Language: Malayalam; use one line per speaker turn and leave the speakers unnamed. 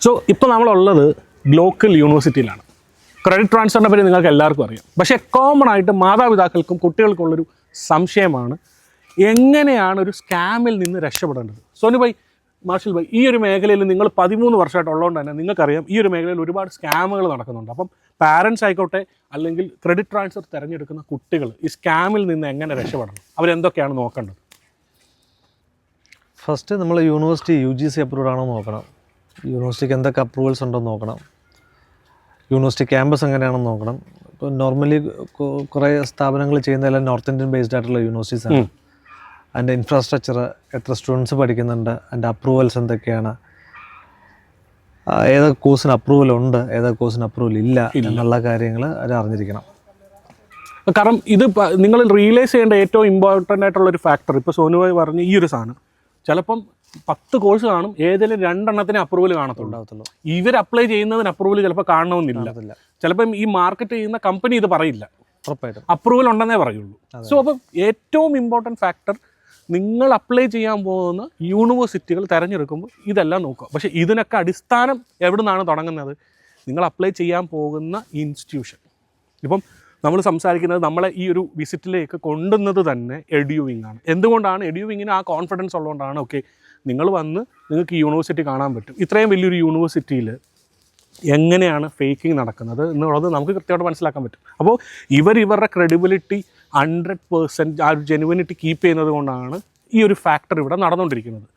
സോ ഇപ്പോൾ നമ്മളുള്ളത് ലോക്കൽ യൂണിവേഴ്സിറ്റിയിലാണ്. ക്രെഡിറ്റ് ട്രാൻസ്ഫറിനെ പറ്റി നിങ്ങൾക്ക് എല്ലാവർക്കും അറിയാം. പക്ഷേ കോമൺ ആയിട്ട് മാതാപിതാക്കൾക്കും കുട്ടികൾക്കുള്ളൊരു സംശയമാണ്, എങ്ങനെയാണ് ഒരു സ്കാമിൽ നിന്ന് രക്ഷപ്പെടേണ്ടത്? സോനു ഭായ്, മാർഷൽ ഭായ്, ഈ ഒരു മേഖലയിൽ നിങ്ങൾ 13 വർഷമായിട്ട് ഉള്ളതുകൊണ്ട് തന്നെ നിങ്ങൾക്കറിയാം ഈ ഒരു മേഖലയിൽ ഒരുപാട് സ്കാമുകൾ നടക്കുന്നുണ്ട്. അപ്പം പാരൻസ് ആയിക്കോട്ടെ അല്ലെങ്കിൽ ക്രെഡിറ്റ് ട്രാൻസ്ഫർ തിരഞ്ഞെടുക്കുന്ന കുട്ടികൾ ഈ സ്കാമിൽ നിന്ന് എങ്ങനെ രക്ഷപ്പെടണം, അവരെന്തൊക്കെയാണ് നോക്കേണ്ടത്?
ഫസ്റ്റ് നമ്മൾ യൂണിവേഴ്സിറ്റി UGC അപ്രൂവ്ഡ് ആണോ നോക്കണം. യൂണിവേഴ്സിറ്റിക്ക് എന്തൊക്കെ അപ്രൂവൽസ് ഉണ്ടോ നോക്കണം. യൂണിവേഴ്സിറ്റി ക്യാമ്പസ് എങ്ങനെയാണെന്ന് നോക്കണം. ഇപ്പോൾ നോർമലി കുറേ സ്ഥാപനങ്ങൾ ചെയ്യുന്നതെല്ലാം നോർത്ത് ഇന്ത്യൻ ബേസ്ഡ് ആയിട്ടുള്ള യൂണിവേഴ്സിറ്റീസാണ്. അതിൻ്റെ ഇൻഫ്രാസ്ട്രക്ചർ, എത്ര സ്റ്റുഡൻസ് പഠിക്കുന്നുണ്ട്, അതിൻ്റെ അപ്രൂവൽസ് എന്തൊക്കെയാണ്, ഏതൊക്കെ കോഴ്സിന് അപ്രൂവൽ ഉണ്ട്, ഏതൊക്കെ കോഴ്സിന് അപ്രൂവൽ ഇല്ല എന്നുള്ള കാര്യങ്ങൾ അവർ അറിഞ്ഞിരിക്കണം.
കാരണം ഇത് നിങ്ങൾ റിയലൈസ് ചെയ്യേണ്ട ഏറ്റവും ഇമ്പോർട്ടൻ്റ് ആയിട്ടുള്ളൊരു ഫാക്ടർ, ഇപ്പോൾ സോനുഭായ് പറഞ്ഞ ഈ ഒരു സാധനം, ചിലപ്പം 10 കോഴ്സ് കാണും, ഏതെങ്കിലും 2 അപ്രൂവൽ കാണത്തുള്ളൂ. ഇവർ അപ്ലൈ ചെയ്യുന്നതിന് അപ്രൂവൽ ചിലപ്പോൾ കാണണമെന്നില്ല. ചിലപ്പം ഈ മാർക്കറ്റ് ചെയ്യുന്ന കമ്പനി ഇത് പറയില്ല, ഉറപ്പായിട്ടും അപ്രൂവൽ ഉണ്ടെന്നേ പറയുള്ളൂ. സോ അപ്പം ഏറ്റവും ഇമ്പോർട്ടൻറ്റ് ഫാക്ടർ, നിങ്ങൾ അപ്ലൈ ചെയ്യാൻ പോകുന്ന യൂണിവേഴ്സിറ്റികൾ തിരഞ്ഞെടുക്കുമ്പോൾ ഇതെല്ലാം നോക്കുക. പക്ഷേ ഇതിനൊക്കെ അടിസ്ഥാനം എവിടെ നിന്നാണ് തുടങ്ങുന്നത്? നിങ്ങൾ അപ്ലൈ ചെയ്യാൻ പോകുന്ന ഇൻസ്റ്റിറ്റ്യൂഷൻ. ഇപ്പം നമ്മൾ സംസാരിക്കുന്നത് നമ്മളെ ഈ ഒരു വിസിറ്റിലേക്ക് കൊണ്ടുവന്നത് തന്നെ എഡ്യൂവിങ് ആണ്. എന്തുകൊണ്ടാണ്? എഡ്യൂവിങ്ങിന് ആ കോൺഫിഡൻസ് ഉള്ളതുകൊണ്ടാണ്. ഓക്കെ, നിങ്ങൾ വന്ന് നിങ്ങൾക്ക് ഈ യൂണിവേഴ്സിറ്റി കാണാൻ പറ്റും. ഇത്രയും വലിയൊരു യൂണിവേഴ്സിറ്റിയിൽ എങ്ങനെയാണ് ഫേക്കിംഗ് നടക്കുന്നത് എന്നുള്ളത് നമുക്ക് കൃത്യമായിട്ട് മനസ്സിലാക്കാൻ പറ്റും. അപ്പോൾ ഇവരുടെ ക്രെഡിബിലിറ്റി 100% ആ ഒരു ജെനുവിനിറ്റി കീപ്പ് ചെയ്യുന്നത് കൊണ്ടാണ് ഈ ഒരു ഫാക്ടർ ഇവിടെ നടന്നുകൊണ്ടിരിക്കുന്നത്.